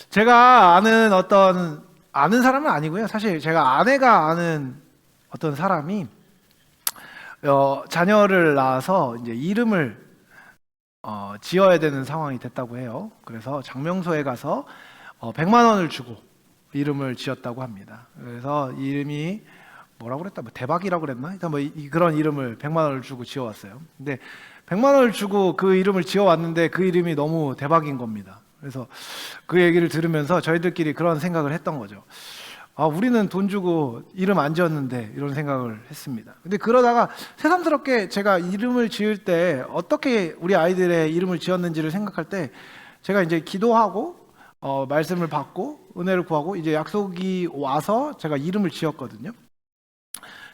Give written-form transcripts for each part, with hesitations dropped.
제가 아는 사람은 아니고요. 사실 제가 아내가 아는 어떤 사람이 자녀를 낳아서 이제 이름을 지어야 되는 상황이 됐다고 해요. 그래서 장명소에 가서 100만 원을 주고 이름을 지었다고 합니다. 그래서 이름이 뭐라고 그랬다? 뭐 대박이라고 그랬나? 일단 그런 이름을 100만 원을 주고 지어왔어요. 근데 100만 원을 주고 그 이름을 지어왔는데 그 이름이 너무 대박인 겁니다. 그래서 그 얘기를 들으면서 저희들끼리 그런 생각을 했던 거죠. 우리는 돈 주고 이름 안 지었는데, 이런 생각을 했습니다. 근데 그러다가 새삼스럽게 제가 이름을 지을 때 어떻게 우리 아이들의 이름을 지었는지를 생각할 때, 제가 이제 기도하고 말씀을 받고 은혜를 구하고 이제 약속이 와서 제가 이름을 지었거든요.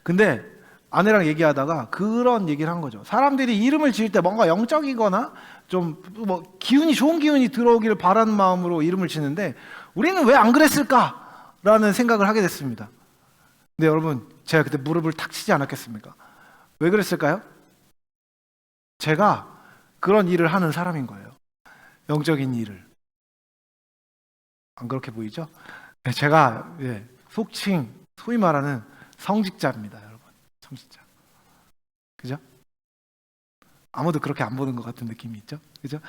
근데 아내랑 얘기하다가 그런 얘기를 한 거죠. 사람들이 이름을 지을 때 뭔가 영적이거나 좀 좋은 기운이 들어오기를 바라는 마음으로 이름을 지는데, 우리는 왜 안 그랬을까라는 생각을 하게 됐습니다. 근데 여러분, 제가 그때 무릎을 탁 치지 않았겠습니까? 왜 그랬을까요? 제가 그런 일을 하는 사람인 거예요. 영적인 일을. 안 그렇게 보이죠? 제가 속칭 소위 말하는 성직자입니다, 여러분. 성직자. 그죠? 아무도 그렇게 안 보는 것 같은 느낌이 있죠? 그죠?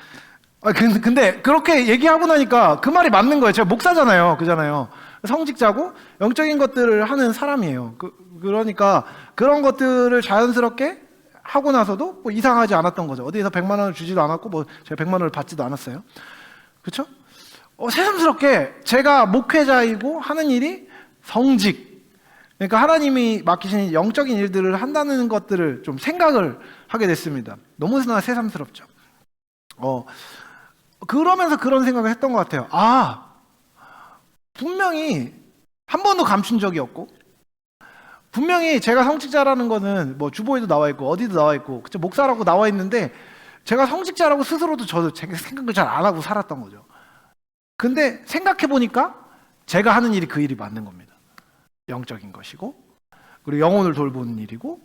근데 그렇게 얘기하고 나니까 그 말이 맞는 거예요. 제가 목사잖아요. 그잖아요. 성직자고 영적인 것들을 하는 사람이에요. 그러니까 그런 것들을 자연스럽게 하고 나서도 뭐 이상하지 않았던 거죠. 어디에서 100만 원을 주지도 않았고 제가 100만 원을 받지도 않았어요. 그렇죠? 새삼스럽게 제가 목회자이고 하는 일이 성직, 그러니까 하나님이 맡기신 영적인 일들을 한다는 것들을 좀 생각을 하게 됐습니다. 너무나 새삼스럽죠. 그러면서 그런 생각을 했던 것 같아요. 분명히 한 번도 감춘 적이 없고, 분명히 제가 성직자라는 거는 뭐 주보에도 나와 있고 어디도 나와 있고, 그쵸? 목사라고 나와 있는데 제가 성직자라고 스스로도 저도 제 생각을 잘 안 하고 살았던 거죠. 근데 생각해 보니까 제가 하는 일이 그 일이 맞는 겁니다. 영적인 것이고, 그리고 영혼을 돌보는 일이고,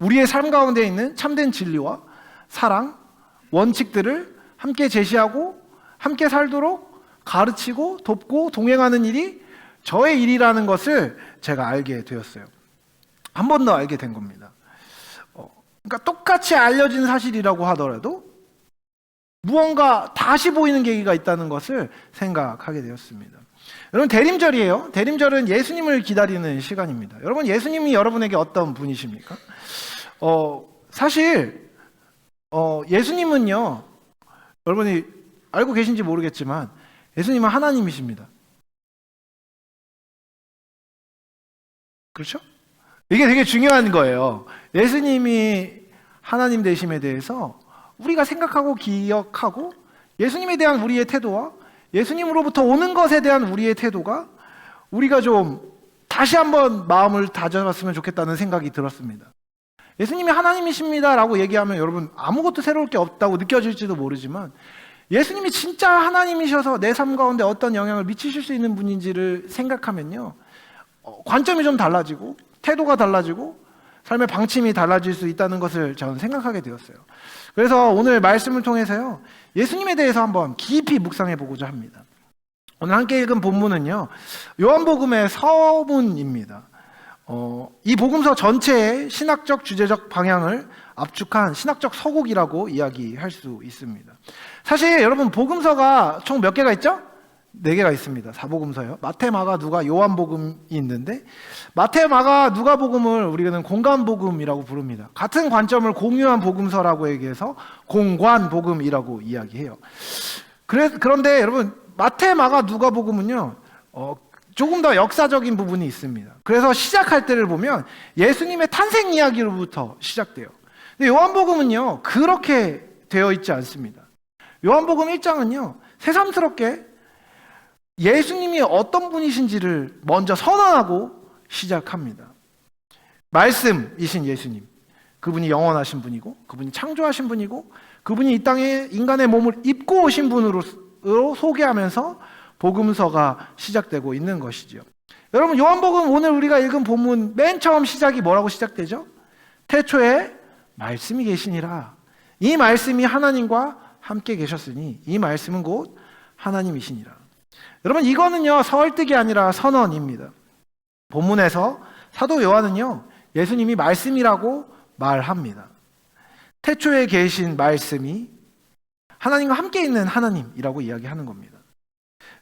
우리의 삶 가운데 있는 참된 진리와 사랑, 원칙들을 함께 제시하고 함께 살도록 가르치고 돕고 동행하는 일이 저의 일이라는 것을 제가 알게 되었어요. 한 번 더 알게 된 겁니다. 그러니까 똑같이 알려진 사실이라고 하더라도 무언가 다시 보이는 계기가 있다는 것을 생각하게 되었습니다. 여러분, 대림절이에요. 대림절은 예수님을 기다리는 시간입니다. 여러분, 예수님이 여러분에게 어떤 분이십니까? 사실 예수님은요, 여러분이 알고 계신지 모르겠지만 예수님은 하나님이십니다. 그렇죠? 이게 되게 중요한 거예요. 예수님이 하나님 되심에 대해서 우리가 생각하고 기억하고, 예수님에 대한 우리의 태도와 예수님으로부터 오는 것에 대한 우리의 태도가 우리가 좀 다시 한번 마음을 다져봤으면 좋겠다는 생각이 들었습니다. 예수님이 하나님이십니다라고 얘기하면 여러분 아무것도 새로울 게 없다고 느껴질지도 모르지만, 예수님이 진짜 하나님이셔서 내 삶 가운데 어떤 영향을 미치실 수 있는 분인지를 생각하면요, 관점이 좀 달라지고 태도가 달라지고 삶의 방침이 달라질 수 있다는 것을 저는 생각하게 되었어요. 그래서 오늘 말씀을 통해서요, 예수님에 대해서 한번 깊이 묵상해 보고자 합니다. 오늘 함께 읽은 본문은요, 요한복음의 서문입니다. 이 복음서 전체의 신학적 주제적 방향을 압축한 신학적 서곡이라고 이야기할 수 있습니다. 사실 여러분, 복음서가 총 몇 개가 있죠? 4개가 있습니다. 사복음서요. 마태, 마가, 누가, 요한복음이 있는데, 마태, 마가, 누가복음을 우리는 공관복음이라고 부릅니다. 같은 관점을 공유한 복음서라고 얘기해서 공관복음이라고 이야기해요. 그런데 여러분, 마태, 마가, 누가복음은요, 조금 더 역사적인 부분이 있습니다. 그래서 시작할 때를 보면 예수님의 탄생 이야기로부터 시작돼요. 근데 요한복음은요, 그렇게 되어 있지 않습니다. 요한복음 1장은요, 새삼스럽게 예수님이 어떤 분이신지를 먼저 선언하고 시작합니다. 말씀이신 예수님, 그분이 영원하신 분이고, 그분이 창조하신 분이고, 그분이 이 땅에 인간의 몸을 입고 오신 분으로 소개하면서 복음서가 시작되고 있는 것이죠. 여러분, 요한복음 오늘 우리가 읽은 본문 맨 처음 시작이 뭐라고 시작되죠? 태초에 말씀이 계시니라. 이 말씀이 하나님과 함께 계셨으니 이 말씀은 곧 하나님이시니라. 여러분, 이거는요 설득이 아니라 선언입니다. 본문에서 사도 요한은요 예수님이 말씀이라고 말합니다. 태초에 계신 말씀이 하나님과 함께 있는 하나님이라고 이야기하는 겁니다.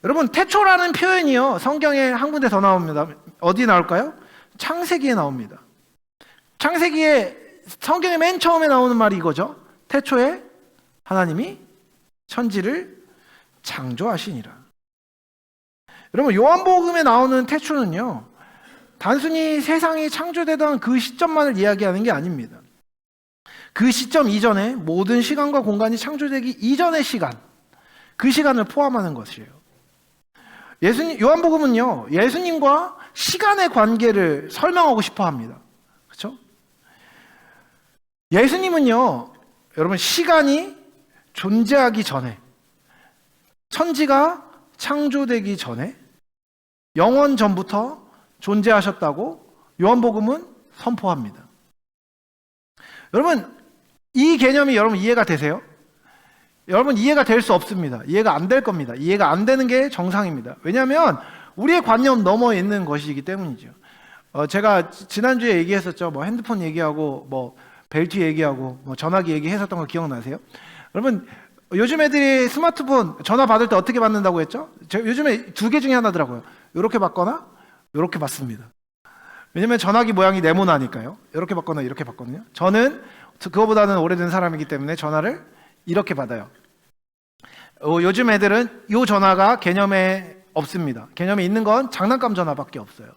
여러분, 태초라는 표현이요 성경에 한 군데 더 나옵니다. 어디 나올까요? 창세기에 나옵니다. 창세기에 성경의 맨 처음에 나오는 말이 이거죠. 태초에 하나님이 천지를 창조하시니라. 여러분, 요한복음에 나오는 태초는요 단순히 세상이 창조되던 그 시점만을 이야기하는 게 아닙니다. 그 시점 이전에 모든 시간과 공간이 창조되기 이전의 시간, 그 시간을 포함하는 것이에요. 요한복음은요 예수님과 시간의 관계를 설명하고 싶어 합니다. 그렇죠? 예수님은요 여러분, 시간이 존재하기 전에, 천지가 창조되기 전에 영원 전부터 존재하셨다고 요한복음은 선포합니다. 여러분, 이 개념이 여러분 이해가 되세요? 여러분, 이해가 될 수 없습니다. 이해가 안 될 겁니다. 이해가 안 되는 게 정상입니다. 왜냐하면 우리의 관념 너머에 있는 것이기 때문이죠. 제가 지난주에 얘기했었죠. 뭐 핸드폰 얘기하고 뭐 벨트 얘기하고 뭐 전화기 얘기했었던 거 기억나세요? 여러분, 요즘 애들이 스마트폰 전화 받을 때 어떻게 받는다고 했죠? 제가 요즘에 두 개 중에 하나더라고요. 이렇게 받거나 이렇게 받습니다. 왜냐면 전화기 모양이 네모나니까요. 이렇게 받거나 이렇게 받거든요. 저는 그거보다는 오래된 사람이기 때문에 전화를 이렇게 받아요. 요즘 애들은 이 전화가 개념에 없습니다. 개념에 있는 건 장난감 전화밖에 없어요.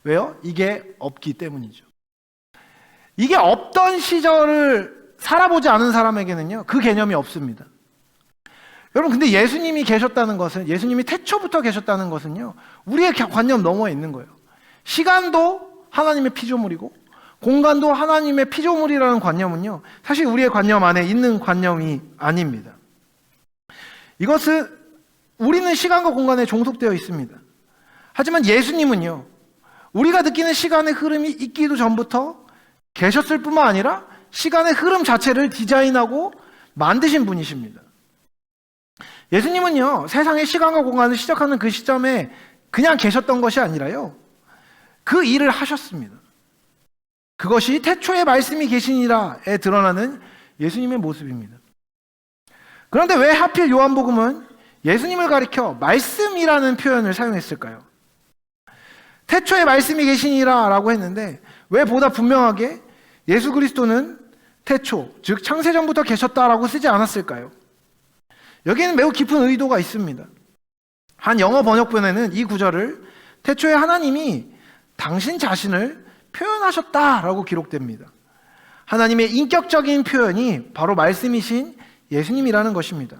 왜요? 이게 없기 때문이죠. 이게 없던 시절을 살아보지 않은 사람에게는요 그 개념이 없습니다. 여러분, 근데 예수님이 계셨다는 것은, 예수님이 태초부터 계셨다는 것은요 우리의 관념 너머에 있는 거예요. 시간도 하나님의 피조물이고 공간도 하나님의 피조물이라는 관념은요 사실 우리의 관념 안에 있는 관념이 아닙니다. 이것은 우리는 시간과 공간에 종속되어 있습니다. 하지만 예수님은요 우리가 느끼는 시간의 흐름이 있기도 전부터 계셨을 뿐만 아니라 시간의 흐름 자체를 디자인하고 만드신 분이십니다. 예수님은요 세상의 시간과 공간을 시작하는 그 시점에 그냥 계셨던 것이 아니라요 그 일을 하셨습니다. 그것이 태초에 말씀이 계시니라에 드러나는 예수님의 모습입니다. 그런데 왜 하필 요한복음은 예수님을 가리켜 말씀이라는 표현을 사용했을까요? 태초에 말씀이 계시니라라고 했는데 왜 보다 분명하게 예수 그리스도는 태초, 즉 창세전부터 계셨다라고 쓰지 않았을까요? 여기에는 매우 깊은 의도가 있습니다. 한 영어 번역본에는 이 구절을 태초에 하나님이 당신 자신을 표현하셨다라고 기록됩니다. 하나님의 인격적인 표현이 바로 말씀이신 예수님이라는 것입니다.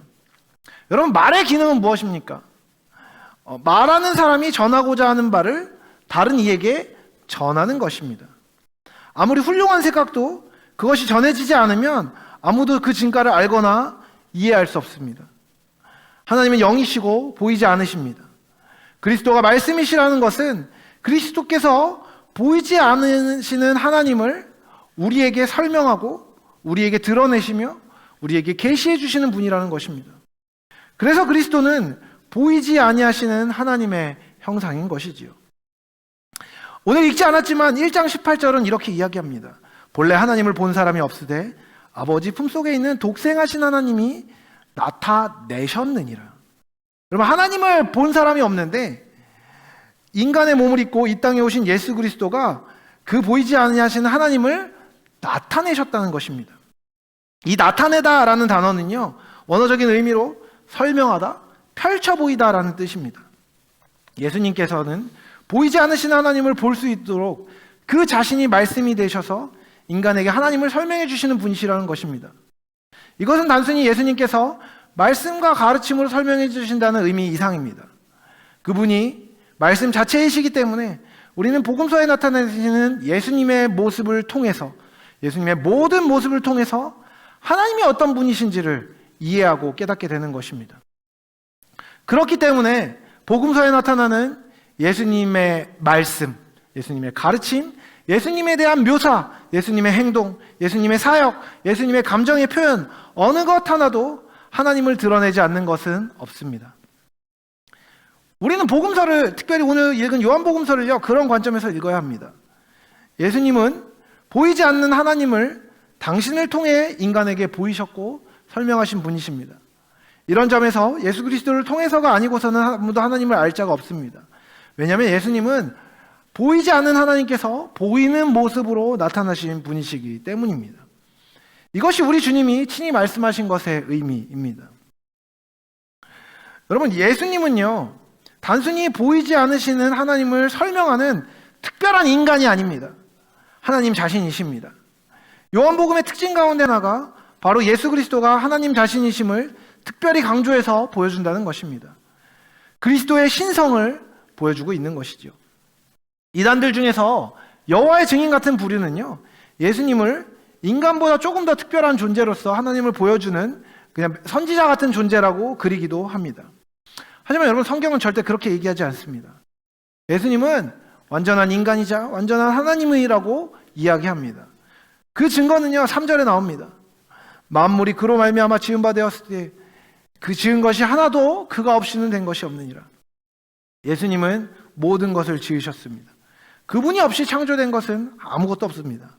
여러분, 말의 기능은 무엇입니까? 말하는 사람이 전하고자 하는 바를 다른 이에게 전하는 것입니다. 아무리 훌륭한 생각도 그것이 전해지지 않으면 아무도 그 진가를 알거나 이해할 수 없습니다. 하나님은 영이시고 보이지 않으십니다. 그리스도가 말씀이시라는 것은 그리스도께서 보이지 않으시는 하나님을 우리에게 설명하고 우리에게 드러내시며 우리에게 계시해 주시는 분이라는 것입니다. 그래서 그리스도는 보이지 아니하시는 하나님의 형상인 것이지요. 오늘 읽지 않았지만 1장 18절은 이렇게 이야기합니다. 본래 하나님을 본 사람이 없으되 아버지 품속에 있는 독생하신 하나님이 나타내셨느니라. 여러분, 하나님을 본 사람이 없는데 인간의 몸을 입고 이 땅에 오신 예수 그리스도가 그 보이지 아니하시는 하나님을 나타내셨다는 것입니다. 이 나타내다라는 단어는요 원어적인 의미로 설명하다, 펼쳐 보이다라는 뜻입니다. 예수님께서는 보이지 않으신 하나님을 볼 수 있도록 그 자신이 말씀이 되셔서 인간에게 하나님을 설명해 주시는 분이시라는 것입니다. 이것은 단순히 예수님께서 말씀과 가르침으로 설명해 주신다는 의미 이상입니다. 그분이 말씀 자체이시기 때문에 우리는 복음서에 나타내시는 예수님의 모습을 통해서, 예수님의 모든 모습을 통해서 하나님이 어떤 분이신지를 이해하고 깨닫게 되는 것입니다. 그렇기 때문에 복음서에 나타나는 예수님의 말씀, 예수님의 가르침, 예수님에 대한 묘사, 예수님의 행동, 예수님의 사역, 예수님의 감정의 표현, 어느 것 하나도 하나님을 드러내지 않는 것은 없습니다. 우리는 복음서를, 특별히 오늘 읽은 요한복음서를요, 그런 관점에서 읽어야 합니다. 예수님은 보이지 않는 하나님을 당신을 통해 인간에게 보이셨고 설명하신 분이십니다. 이런 점에서 예수 그리스도를 통해서가 아니고서는 아무도 하나님을 알 자가 없습니다. 왜냐하면 예수님은 보이지 않는 하나님께서 보이는 모습으로 나타나신 분이시기 때문입니다. 이것이 우리 주님이 친히 말씀하신 것의 의미입니다. 여러분, 예수님은요, 단순히 보이지 않으시는 하나님을 설명하는 특별한 인간이 아닙니다. 하나님 자신이십니다. 요한복음의 특징 가운데 하나가 바로 예수 그리스도가 하나님 자신이심을 특별히 강조해서 보여준다는 것입니다. 그리스도의 신성을 보여주고 있는 것이죠. 이단들 중에서 여호와의 증인 같은 부류는요, 예수님을 인간보다 조금 더 특별한 존재로서 하나님을 보여주는 그냥 선지자 같은 존재라고 그리기도 합니다. 하지만 여러분, 성경은 절대 그렇게 얘기하지 않습니다. 예수님은 완전한 인간이자 완전한 하나님이라고 이야기합니다. 그 증거는요, 3절에 나옵니다. 만물이 그로 말미암아 지은 바 되었을 때 그 지은 것이 하나도 그가 없이는 된 것이 없느니라. 예수님은 모든 것을 지으셨습니다. 그분이 없이 창조된 것은 아무것도 없습니다.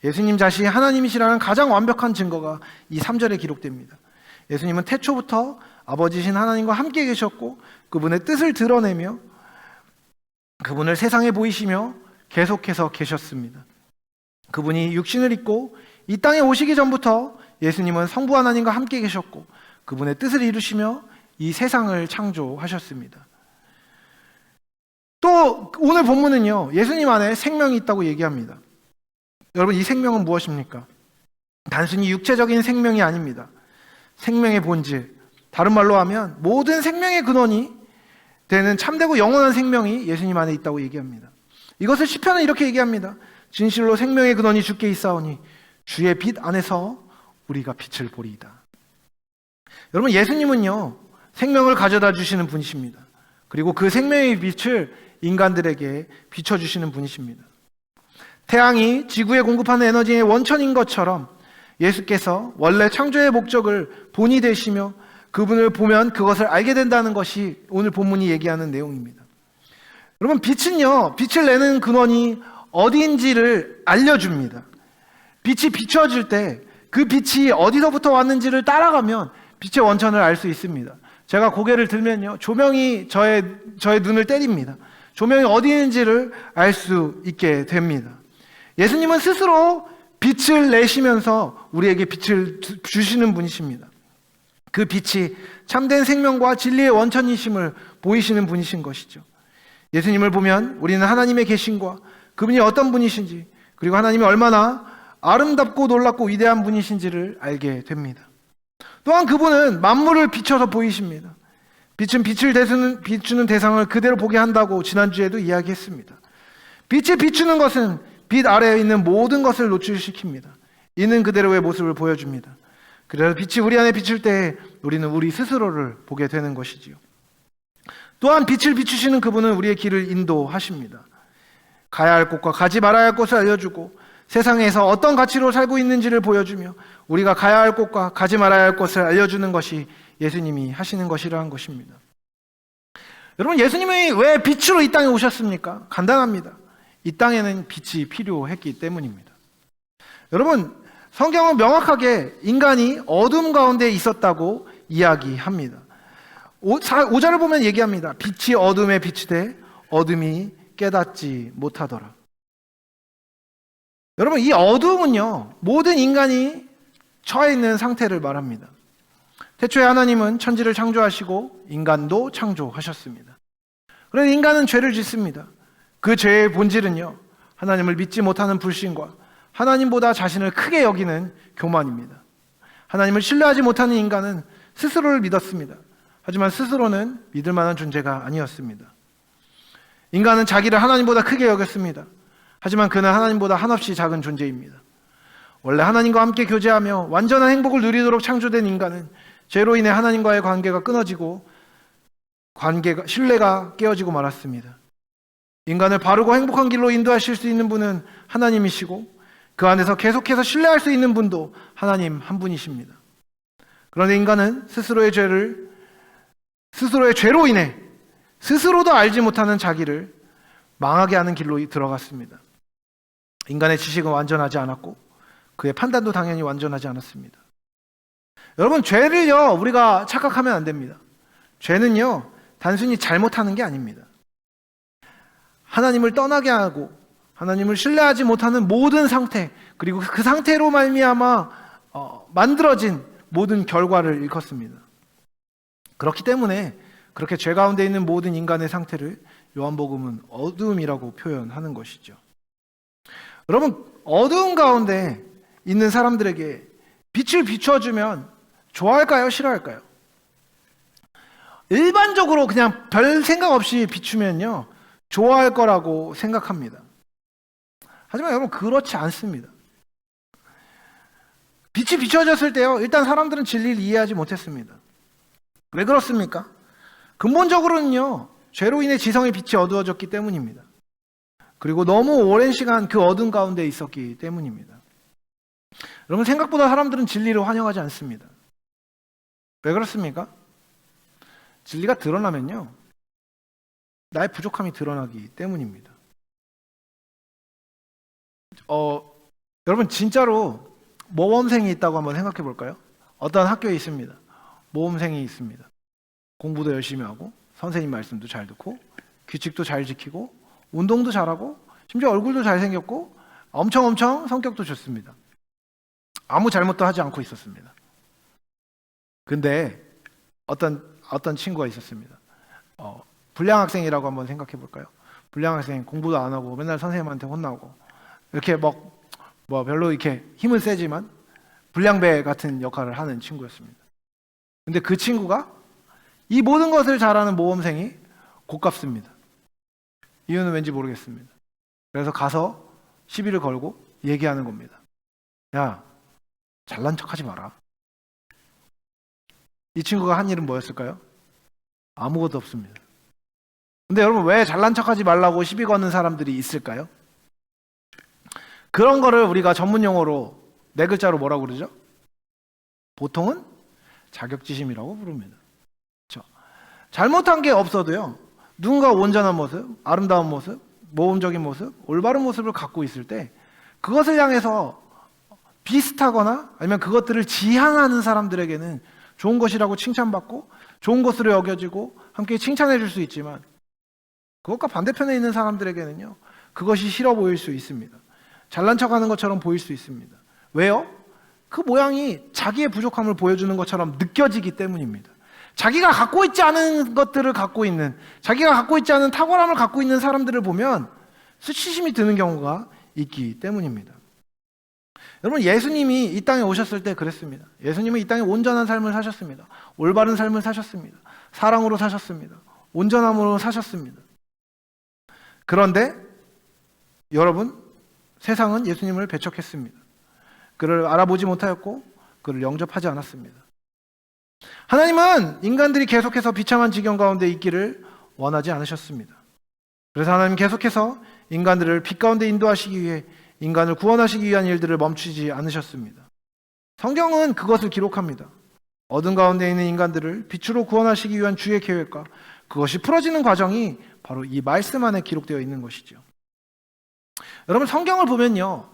예수님 자신이 하나님이시라는 가장 완벽한 증거가 이 3절에 기록됩니다. 예수님은 태초부터 아버지신 하나님과 함께 계셨고 그분의 뜻을 드러내며 그분을 세상에 보이시며 계속해서 계셨습니다. 그분이 육신을 입고 이 땅에 오시기 전부터 예수님은 성부 하나님과 함께 계셨고 그분의 뜻을 이루시며 이 세상을 창조하셨습니다. 또 오늘 본문은요, 예수님 안에 생명이 있다고 얘기합니다. 여러분, 이 생명은 무엇입니까? 단순히 육체적인 생명이 아닙니다. 생명의 본질, 다른 말로 하면 모든 생명의 근원이 되는 참되고 영원한 생명이 예수님 안에 있다고 얘기합니다. 이것을 시편은 이렇게 얘기합니다. 진실로 생명의 근원이 주께 있사오니 주의 빛 안에서 우리가 빛을 보리이다. 여러분, 예수님은요, 생명을 가져다 주시는 분이십니다. 그리고 그 생명의 빛을 인간들에게 비춰주시는 분이십니다. 태양이 지구에 공급하는 에너지의 원천인 것처럼 예수께서 원래 창조의 목적을 본이 되시며 그분을 보면 그것을 알게 된다는 것이 오늘 본문이 얘기하는 내용입니다. 여러분, 빛은요, 빛을 내는 근원이 어디인지를 알려줍니다. 빛이 비춰질 때 그 빛이 어디서부터 왔는지를 따라가면 빛의 원천을 알 수 있습니다. 제가 고개를 들면요, 조명이 저의 눈을 때립니다. 조명이 어디 있는지를 알 수 있게 됩니다. 예수님은 스스로 빛을 내시면서 우리에게 빛을 주시는 분이십니다. 그 빛이 참된 생명과 진리의 원천이심을 보이시는 분이신 것이죠. 예수님을 보면 우리는 하나님의 계신과 그분이 어떤 분이신지, 그리고 하나님이 얼마나 아름답고 놀랍고 위대한 분이신지를 알게 됩니다. 또한 그분은 만물을 비춰서 보이십니다. 빛은 빛을 비추는 대상을 그대로 보게 한다고 지난주에도 이야기했습니다. 빛을 비추는 것은 빛 아래에 있는 모든 것을 노출시킵니다. 있는 그대로의 모습을 보여줍니다. 그래서 빛이 우리 안에 비칠 때 우리는 우리 스스로를 보게 되는 것이지요. 또한 빛을 비추시는 그분은 우리의 길을 인도하십니다. 가야 할 곳과 가지 말아야 할 곳을 알려주고 세상에서 어떤 가치로 살고 있는지를 보여주며 우리가 가야 할 곳과 가지 말아야 할 곳을 알려주는 것이 예수님이 하시는 것이라는 것입니다. 여러분, 예수님이 왜 빛으로 이 땅에 오셨습니까? 간단합니다. 이 땅에는 빛이 필요했기 때문입니다. 여러분, 성경은 명확하게 인간이 어둠 가운데 있었다고 이야기합니다. 5절을 보면 얘기합니다. 빛이 어둠에 비치되 어둠이 깨닫지 못하더라. 여러분, 이 어둠은요, 모든 인간이 처해 있는 상태를 말합니다. 태초에 하나님은 천지를 창조하시고 인간도 창조하셨습니다. 그런데 인간은 죄를 짓습니다. 그 죄의 본질은요, 하나님을 믿지 못하는 불신과 하나님보다 자신을 크게 여기는 교만입니다. 하나님을 신뢰하지 못하는 인간은 스스로를 믿었습니다. 하지만 스스로는 믿을 만한 존재가 아니었습니다. 인간은 자기를 하나님보다 크게 여겼습니다. 하지만 그는 하나님보다 한없이 작은 존재입니다. 원래 하나님과 함께 교제하며 완전한 행복을 누리도록 창조된 인간은 죄로 인해 하나님과의 관계가 끊어지고 신뢰가 깨어지고 말았습니다. 인간을 바르고 행복한 길로 인도하실 수 있는 분은 하나님이시고 그 안에서 계속해서 신뢰할 수 있는 분도 하나님 한 분이십니다. 그런데 인간은 스스로의 죄로 인해 스스로도 알지 못하는 자기를 망하게 하는 길로 들어갔습니다. 인간의 지식은 완전하지 않았고 그의 판단도 당연히 완전하지 않았습니다. 여러분, 죄를요 우리가 착각하면 안 됩니다. 죄는요 단순히 잘못하는 게 아닙니다. 하나님을 떠나게 하고 하나님을 신뢰하지 못하는 모든 상태, 그리고 그 상태로 말미암아 만들어진 모든 결과를 일컫습니다. 그렇기 때문에 그렇게 죄 가운데 있는 모든 인간의 상태를 요한복음은 어두움이라고 표현하는 것이죠. 여러분, 어두움 가운데 있는 사람들에게 빛을 비춰주면 좋아할까요? 싫어할까요? 일반적으로 그냥 별 생각 없이 비추면요 좋아할 거라고 생각합니다. 하지만 여러분, 그렇지 않습니다. 빛이 비춰졌을 때요 일단 사람들은 진리를 이해하지 못했습니다. 왜 그렇습니까? 근본적으로는요 죄로 인해 지성의 빛이 어두워졌기 때문입니다. 그리고 너무 오랜 시간 그 어둠 가운데 있었기 때문입니다. 여러분, 생각보다 사람들은 진리를 환영하지 않습니다. 왜 그렇습니까? 진리가 드러나면요 나의 부족함이 드러나기 때문입니다. 여러분, 진짜로 모범생이 있다고 한번 생각해 볼까요? 어떤 학교에 있습니다. 모범생이 있습니다. 공부도 열심히 하고 선생님 말씀도 잘 듣고 규칙도 잘 지키고 운동도 잘하고 심지어 얼굴도 잘생겼고 엄청 성격도 좋습니다. 아무 잘못도 하지 않고 있었습니다. 근데 어떤 친구가 있었습니다. 불량 학생이라고 한번 생각해 볼까요? 불량 학생, 공부도 안 하고 맨날 선생님한테 혼나고 이렇게 별로 이렇게 힘은 세지만 불량배 같은 역할을 하는 친구였습니다. 근데 그 친구가 이 모든 것을 잘하는 모범생이 고깝습니다. 이유는 왠지 모르겠습니다. 그래서 가서 시비를 걸고 얘기하는 겁니다. 야, 잘난 척하지 마라. 이 친구가 한 일은 뭐였을까요? 아무것도 없습니다. 근데 여러분, 왜 잘난 척하지 말라고 시비 거는 사람들이 있을까요? 그런 거를 우리가 전문 용어로 네 글자로 뭐라고 그러죠? 보통은 자격지심이라고 부릅니다. 그렇죠? 잘못한 게 없어도요 누군가 온전한 모습, 아름다운 모습, 모범적인 모습, 올바른 모습을 갖고 있을 때 그것을 향해서 비슷하거나 아니면 그것들을 지향하는 사람들에게는 좋은 것이라고 칭찬받고 좋은 것으로 여겨지고 함께 칭찬해 줄 수 있지만, 그것과 반대편에 있는 사람들에게는요 그것이 싫어 보일 수 있습니다. 잘난 척하는 것처럼 보일 수 있습니다. 왜요? 그 모양이 자기의 부족함을 보여주는 것처럼 느껴지기 때문입니다. 자기가 갖고 있지 않은 것들을 갖고 있는, 자기가 갖고 있지 않은 탁월함을 갖고 있는 사람들을 보면 수치심이 드는 경우가 있기 때문입니다. 여러분, 예수님이 이 땅에 오셨을 때 그랬습니다. 예수님은 이 땅에 온전한 삶을 사셨습니다. 올바른 삶을 사셨습니다. 사랑으로 사셨습니다. 온전함으로 사셨습니다. 그런데 여러분, 세상은 예수님을 배척했습니다. 그를 알아보지 못하였고 그를 영접하지 않았습니다. 하나님은 인간들이 계속해서 비참한 지경 가운데 있기를 원하지 않으셨습니다. 그래서 하나님 계속해서 인간들을 빛 가운데 인도하시기 위해, 인간을 구원하시기 위한 일들을 멈추지 않으셨습니다. 성경은 그것을 기록합니다. 어둠 가운데 있는 인간들을 빛으로 구원하시기 위한 주의 계획과 그것이 풀어지는 과정이 바로 이 말씀 안에 기록되어 있는 것이죠. 여러분, 성경을 보면요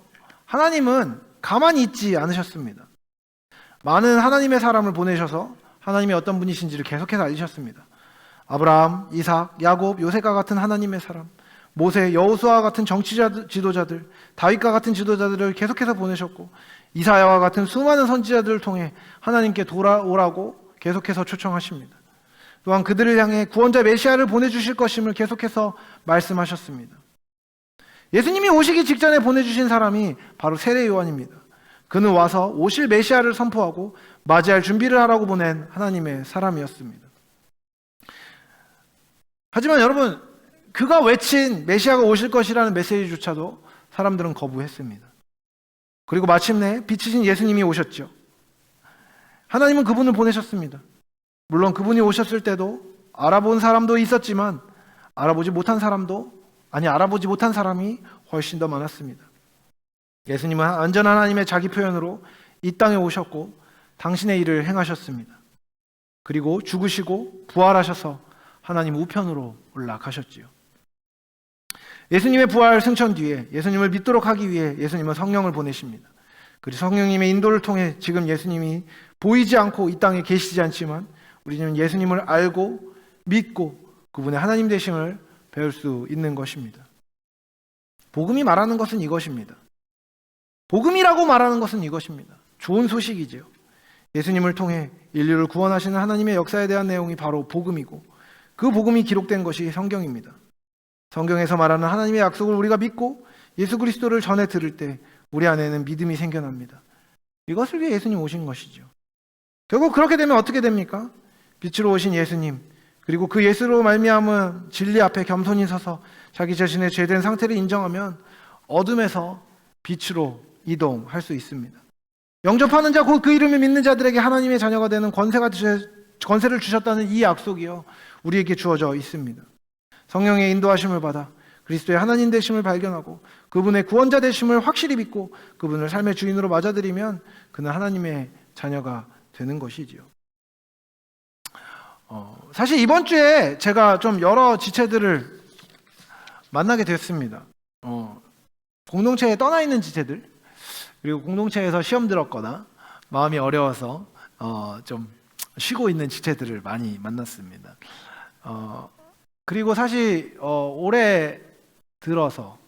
하나님은 가만히 있지 않으셨습니다. 많은 하나님의 사람을 보내셔서 하나님이 어떤 분이신지를 계속해서 알리셨습니다. 아브라함, 이삭, 야곱, 요셉과 같은 하나님의 사람, 모세, 여호수아와 같은 지도자들, 다윗과 같은 지도자들을 계속해서 보내셨고, 이사야와 같은 수많은 선지자들을 통해 하나님께 돌아오라고 계속해서 초청하십니다. 또한 그들을 향해 구원자 메시아를 보내주실 것임을 계속해서 말씀하셨습니다. 예수님이 오시기 직전에 보내주신 사람이 바로 세례 요한입니다. 그는 와서 오실 메시아를 선포하고 맞이할 준비를 하라고 보낸 하나님의 사람이었습니다. 하지만 여러분, 그가 외친 메시아가 오실 것이라는 메시지조차도 사람들은 거부했습니다. 그리고 마침내 빛이신 예수님이 오셨죠. 하나님은 그분을 보내셨습니다. 물론 그분이 오셨을 때도 알아본 사람도 있었지만 알아보지 못한 사람이 훨씬 더 많았습니다. 예수님은 완전한 하나님의 자기 표현으로 이 땅에 오셨고 당신의 일을 행하셨습니다. 그리고 죽으시고 부활하셔서 하나님 우편으로 올라가셨지요. 예수님의 부활 승천 뒤에 예수님을 믿도록 하기 위해 예수님은 성령을 보내십니다. 그리고 성령님의 인도를 통해 지금 예수님이 보이지 않고 이 땅에 계시지 않지만 우리는 예수님을 알고 믿고 그분의 하나님 되심을 배울 수 있는 것입니다. 복음이 말하는 것은 이것입니다. 복음이라고 말하는 것은 이것입니다. 좋은 소식이지요. 예수님을 통해 인류를 구원하시는 하나님의 역사에 대한 내용이 바로 복음이고 그 복음이 기록된 것이 성경입니다. 성경에서 말하는 하나님의 약속을 우리가 믿고 예수 그리스도를 전해 들을 때 우리 안에는 믿음이 생겨납니다. 이것을 위해 예수님 오신 것이죠. 결국 그렇게 되면 어떻게 됩니까? 빛으로 오신 예수님 그리고 그 예수로 말미암은 진리 앞에 겸손히 서서 자기 자신의 죄된 상태를 인정하면 어둠에서 빛으로 이동할 수 있습니다. 영접하는 자 곧 그 이름을 믿는 자들에게 하나님의 자녀가 되는 권세를 주셨다는 이 약속이요 우리에게 주어져 있습니다. 성령의 인도하심을 받아 그리스도의 하나님 되심을 발견하고 그분의 구원자 되심을 확실히 믿고 그분을 삶의 주인으로 맞아들이면 그는 하나님의 자녀가 되는 것이지요. 사실 이번 주에 제가 좀 여러 지체들을 만나게 됐습니다. 공동체에 떠나 있는 지체들 그리고 공동체에서 시험 들었거나 마음이 어려워서 좀 쉬고 있는 지체들을 많이 만났습니다. 그리고 사실 올해 들어서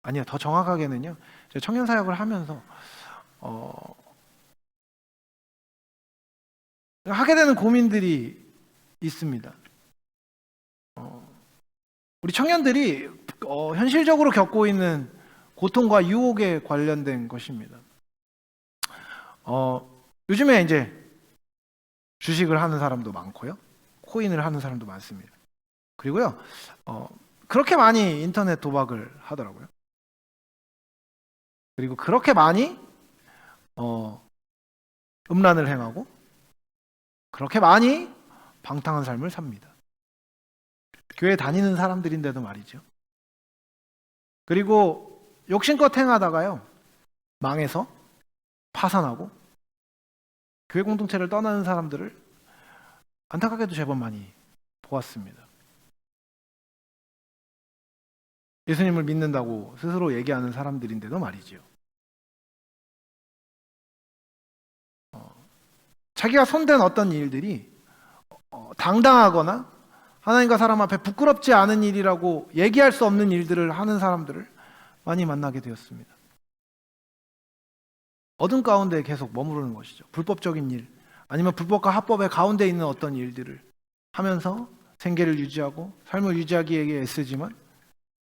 아니요 더 정확하게는요 청년 사역을 하면서 하게 되는 고민들이 있습니다. 우리 청년들이 현실적으로 겪고 있는 고통과 유혹에 관련된 것입니다. 요즘에 이제 주식을 하는 사람도 많고요, 코인을 하는 사람도 많습니다. 그리고요, 그렇게 많이 인터넷 도박을 하더라고요. 그리고 그렇게 많이 음란을 행하고 그렇게 많이 방탕한 삶을 삽니다. 교회 다니는 사람들인데도 말이죠. 그리고 욕심껏 행하다가요 망해서 파산하고 교회 공동체를 떠나는 사람들을 안타깝게도 제법 많이 보았습니다. 예수님을 믿는다고 스스로 얘기하는 사람들인데도 말이죠. 자기가 손댄 어떤 일들이 당당하거나 하나님과 사람 앞에 부끄럽지 않은 일이라고 얘기할 수 없는 일들을 하는 사람들을 많이 만나게 되었습니다. 어둠 가운데 계속 머무르는 것이죠. 불법적인 일 아니면 불법과 합법의 가운데 있는 어떤 일들을 하면서 생계를 유지하고 삶을 유지하기 위해 애쓰지만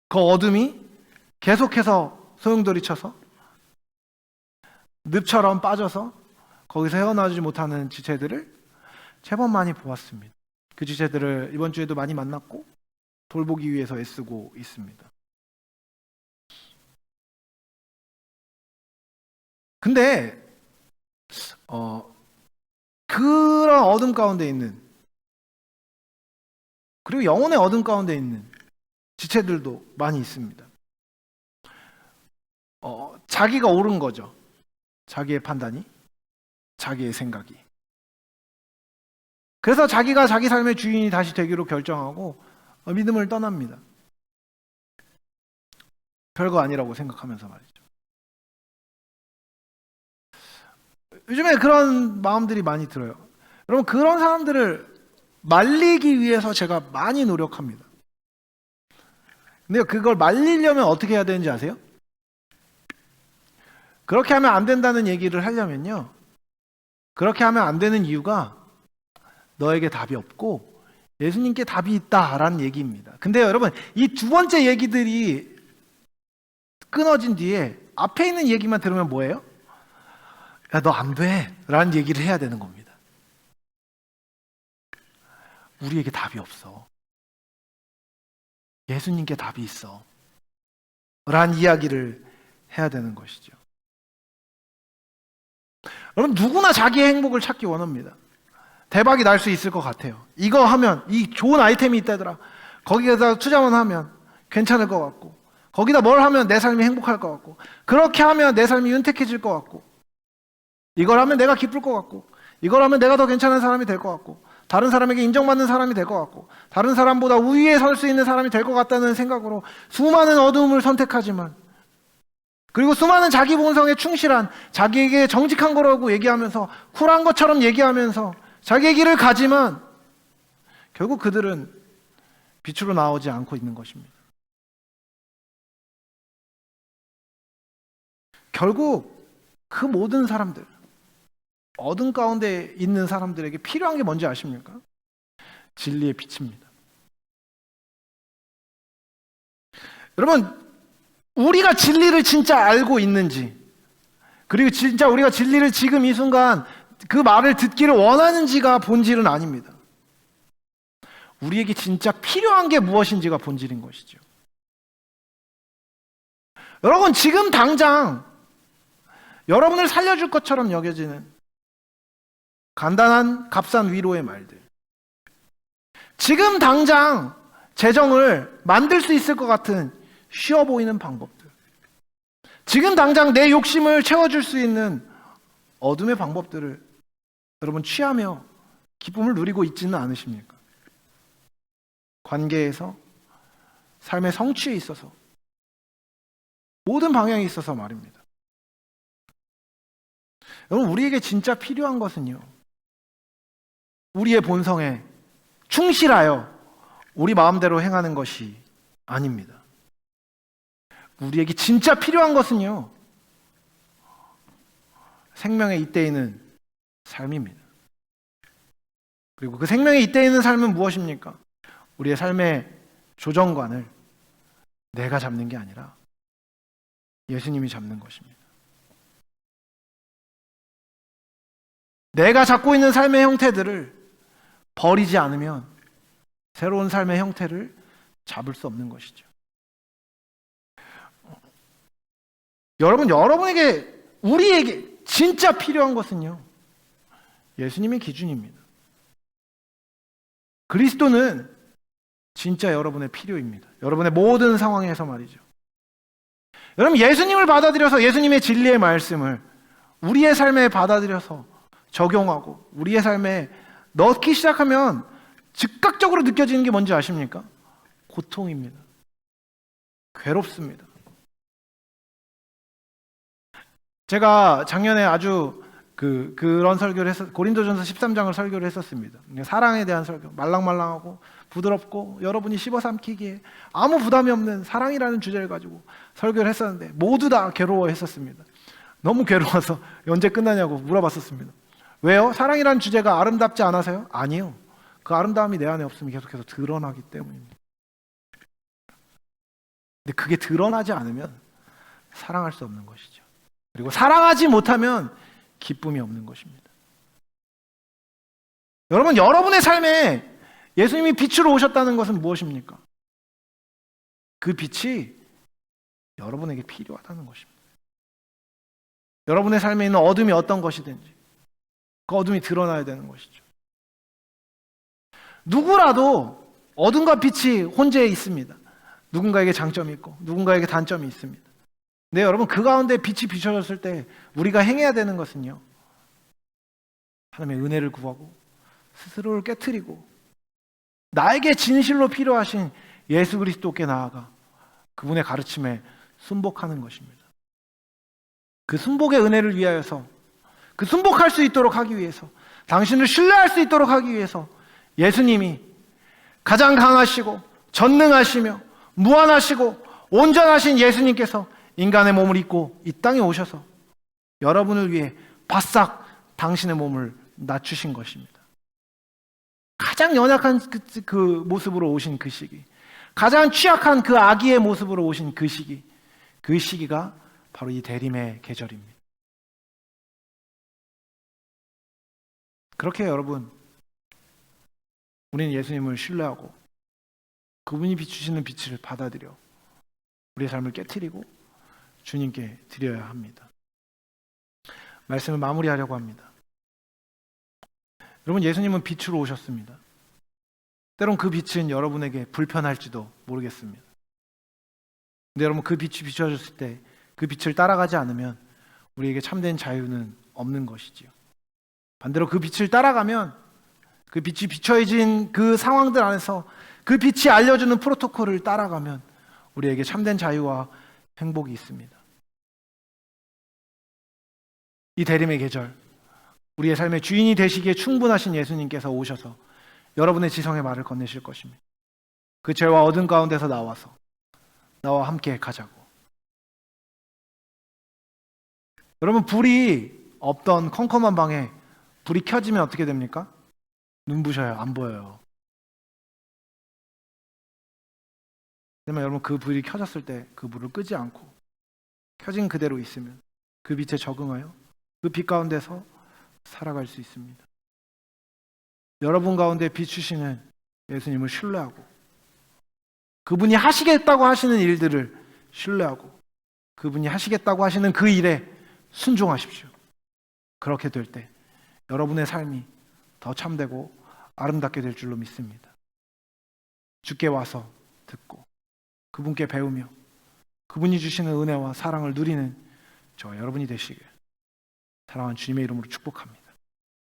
그 어둠이 계속해서 소용돌이 쳐서 늪처럼 빠져서 거기서 헤어나오지 못하는 지체들을 제법 많이 보았습니다. 그 지체들을 이번 주에도 많이 만났고 돌보기 위해서 애쓰고 있습니다. 근데 그런 어둠 가운데 있는 그리고 영혼의 어둠 가운데 있는 지체들도 많이 있습니다. 자기가 옳은 거죠. 자기의 판단이, 자기의 생각이. 그래서 자기가 자기 삶의 주인이 다시 되기로 결정하고 믿음을 떠납니다. 별거 아니라고 생각하면서 말이죠. 요즘에 그런 마음들이 많이 들어요. 여러분, 그런 사람들을 말리기 위해서 제가 많이 노력합니다. 근데 그걸 말리려면 어떻게 해야 되는지 아세요? 그렇게 하면 안 된다는 얘기를 하려면요, 그렇게 하면 안 되는 이유가 너에게 답이 없고 예수님께 답이 있다라는 얘기입니다. 근데 여러분, 이 두 번째 얘기들이 끊어진 뒤에 앞에 있는 얘기만 들으면 뭐예요? 야, 너 안 돼 라는 얘기를 해야 되는 겁니다. 우리에게 답이 없어. 예수님께 답이 있어 라는 이야기를 해야 되는 것이죠. 여러분, 누구나 자기의 행복을 찾기 원합니다. 대박이 날 수 있을 것 같아요. 이거 하면, 이 좋은 아이템이 있다더라, 거기에다 투자만 하면 괜찮을 것 같고, 거기다 뭘 하면 내 삶이 행복할 것 같고, 그렇게 하면 내 삶이 윤택해질 것 같고, 이걸 하면 내가 기쁠 것 같고, 이걸 하면 내가 더 괜찮은 사람이 될 것 같고, 다른 사람에게 인정받는 사람이 될 것 같고, 다른 사람보다 우위에 설 수 있는 사람이 될 것 같다는 생각으로 수많은 어둠을 선택하지만, 그리고 수많은 자기 본성에 충실한, 자기에게 정직한 거라고 얘기하면서 쿨한 것처럼 얘기하면서 자기의 길을 가지만 결국 그들은 빛으로 나오지 않고 있는 것입니다. 결국 그 모든 사람들, 어둠 가운데 있는 사람들에게 필요한 게 뭔지 아십니까? 진리의 빛입니다. 여러분, 우리가 진리를 진짜 알고 있는지, 그리고 진짜 우리가 진리를 지금 이 순간 그 말을 듣기를 원하는지가 본질은 아닙니다. 우리에게 진짜 필요한 게 무엇인지가 본질인 것이죠. 여러분, 지금 당장 여러분을 살려줄 것처럼 여겨지는 간단한 값싼 위로의 말들, 지금 당장 재정을 만들 수 있을 것 같은 쉬워 보이는 방법들, 지금 당장 내 욕심을 채워줄 수 있는 어둠의 방법들을 여러분 취하며 기쁨을 누리고 있지는 않으십니까? 관계에서, 삶의 성취에 있어서, 모든 방향에 있어서 말입니다. 여러분, 우리에게 진짜 필요한 것은요, 우리의 본성에 충실하여 우리 마음대로 행하는 것이 아닙니다. 우리에게 진짜 필요한 것은요, 생명의 잇대 있는 삶입니다. 그리고 그 생명의 잇대 있는 삶은 무엇입니까? 우리의 삶의 조정관을 내가 잡는 게 아니라 예수님이 잡는 것입니다. 내가 잡고 있는 삶의 형태들을 버리지 않으면 새로운 삶의 형태를 잡을 수 없는 것이죠. 여러분에게, 우리에게 진짜 필요한 것은요, 예수님의 기준입니다. 그리스도는 진짜 여러분의 필요입니다. 여러분의 모든 상황에서 말이죠. 여러분, 예수님을 받아들여서 예수님의 진리의 말씀을 우리의 삶에 받아들여서 적용하고 우리의 삶에 넣기 시작하면 즉각적으로 느껴지는 게 뭔지 아십니까? 고통입니다. 괴롭습니다. 제가 작년에 아주 그런 설교를 고린도전서 13장을 설교를 했었습니다. 사랑에 대한 설교, 말랑말랑하고 부드럽고 여러분이 씹어 삼키기에 아무 부담이 없는 사랑이라는 주제를 가지고 설교를 했었는데 모두 다 괴로워했었습니다. 너무 괴로워서 언제 끝나냐고 물어봤었습니다. 왜요? 사랑이라는 주제가 아름답지 않아서요? 아니요. 그 아름다움이 내 안에 없으면 계속해서 드러나기 때문입니다. 근데 그게 드러나지 않으면 사랑할 수 없는 것이죠. 그리고 사랑하지 못하면 기쁨이 없는 것입니다. 여러분, 여러분의 삶에 예수님이 빛으로 오셨다는 것은 무엇입니까? 그 빛이 여러분에게 필요하다는 것입니다. 여러분의 삶에 있는 어둠이 어떤 것이든지 그 어둠이 드러나야 되는 것이죠. 누구라도 어둠과 빛이 혼재해 있습니다. 누군가에게 장점이 있고 누군가에게 단점이 있습니다. 네, 여러분, 그 가운데 빛이 비춰졌을 때 우리가 행해야 되는 것은요, 하나님의 은혜를 구하고 스스로를 깨트리고 나에게 진실로 필요하신 예수 그리스도께 나아가 그분의 가르침에 순복하는 것입니다. 그 순복의 은혜를 위하여서, 그 순복할 수 있도록 하기 위해서, 당신을 신뢰할 수 있도록 하기 위해서 예수님이 가장 강하시고 전능하시며 무한하시고 온전하신 예수님께서 인간의 몸을 입고 이 땅에 오셔서 여러분을 위해 바싹 당신의 몸을 낮추신 것입니다. 가장 연약한 그 모습으로 오신 그 시기, 가장 취약한 그 아기의 모습으로 오신 그 시기, 그 시기가 바로 이 대림의 계절입니다. 그렇게 여러분, 우리는 예수님을 신뢰하고 그분이 비추시는 빛을 받아들여 우리의 삶을 깨트리고 주님께 드려야 합니다. 말씀을 마무리하려고 합니다. 여러분, 예수님은 빛으로 오셨습니다. 때론 그 빛은 여러분에게 불편할지도 모르겠습니다. 근데 여러분, 그 빛이 비춰졌을 때 그 빛을 따라가지 않으면 우리에게 참된 자유는 없는 것이지요. 반대로 그 빛을 따라가면 그 빛이 비춰진 그 상황들 안에서 그 빛이 알려주는 프로토콜을 따라가면 우리에게 참된 자유와 행복이 있습니다. 이 대림의 계절, 우리의 삶의 주인이 되시기에 충분하신 예수님께서 오셔서 여러분의 지성의 말을 건네실 것입니다. 그 죄와 어둠 가운데서 나와서 나와 함께 가자고. 여러분, 불이 없던 컴컴한 방에 불이 켜지면 어떻게 됩니까? 눈부셔요. 안 보여요. 하지만 여러분, 그 불이 켜졌을 때 그 불을 끄지 않고 켜진 그대로 있으면 그 빛에 적응하여 그 빛 가운데서 살아갈 수 있습니다. 여러분 가운데 비추시는 예수님을 신뢰하고 그분이 하시겠다고 하시는 일들을 신뢰하고 그분이 하시겠다고 하시는 그 일에 순종하십시오. 그렇게 될 때 여러분의 삶이 더 참되고 아름답게 될 줄로 믿습니다. 주께 와서 듣고 그분께 배우며 그분이 주시는 은혜와 사랑을 누리는 저 여러분이 되시길 사랑하는 주님의 이름으로 축복합니다.